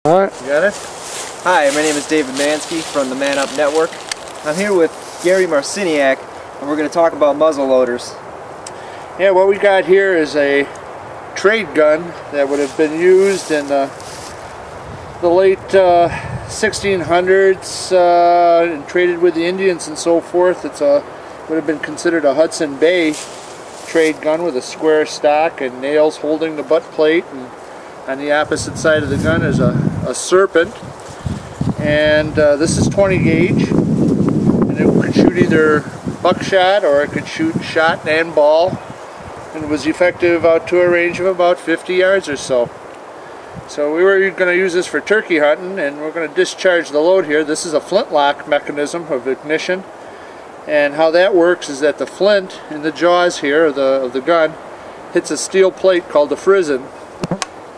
Alright. You got it? Hi, my name is David Manske from the ManUp Network. I'm here with Gary Marciniak, and we're going to talk about muzzle loaders. Yeah, what we got here is a trade gun that would have been used in the late 1600s and traded with the Indians and so forth. It's would have been considered a Hudson Bay trade gun with a square stock and nails holding the butt plate, and on the opposite side of the gun is a serpent. And this is 20 gauge, and it could shoot either buckshot or it could shoot shot and ball, and it was effective out to a range of about 50 yards or so. So we were going to use this for turkey hunting, and we're going to discharge the load here. This is a flintlock mechanism of ignition, and how that works is that the flint in the jaws here of the gun hits a steel plate called the frizzen,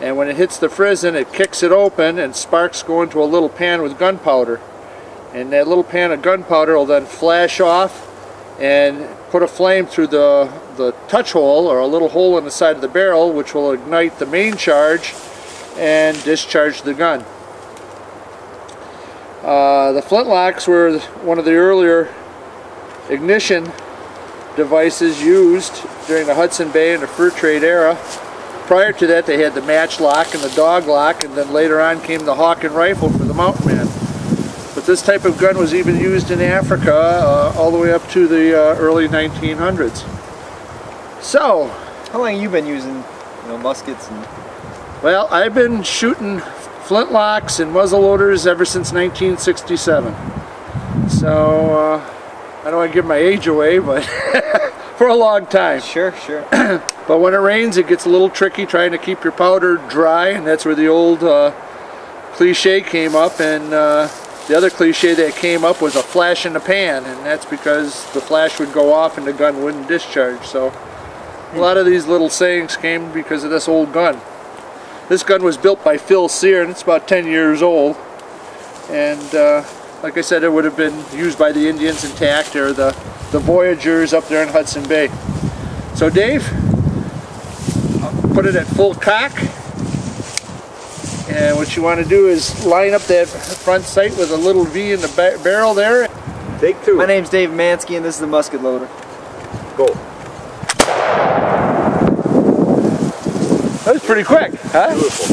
and when it hits the frizzen it kicks it open and sparks go into a little pan with gunpowder, and that little pan of gunpowder will then flash off and put a flame through the touch hole, or a little hole in the side of the barrel, which will ignite the main charge and discharge the gun. The flintlocks were one of the earlier ignition devices used during the Hudson Bay and the fur trade era. Prior to that, they had the matchlock and the dog lock, and then later on came the hawk and rifle for the mountain man. But this type of gun was even used in Africa all the way up to the early 1900s. So, How long have you been using, muskets? Well, I've been shooting flintlocks and muzzle loaders ever since 1967. So, I don't want to give my age away, but for a long time. Sure. But when it rains, it gets a little tricky trying to keep your powder dry, and that's where the old cliche came up. And the other cliche that came up was a flash in the pan, and that's because the flash would go off and the gun wouldn't discharge. So a lot of these little sayings came because of this old gun. This gun was built by Phil Sear, and it's about 10 years old. And like I said, it would have been used by the Indians intact, or the voyagers up there in Hudson Bay. So Dave, put it at full cock, and what you want to do is line up that front sight with a little V in the barrel there. Take two. My name's Dave Manske, and this is the musket loader. Go. That was pretty quick, huh? Beautiful.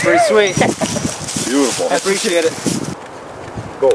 Pretty sweet. Beautiful. I appreciate it. Go.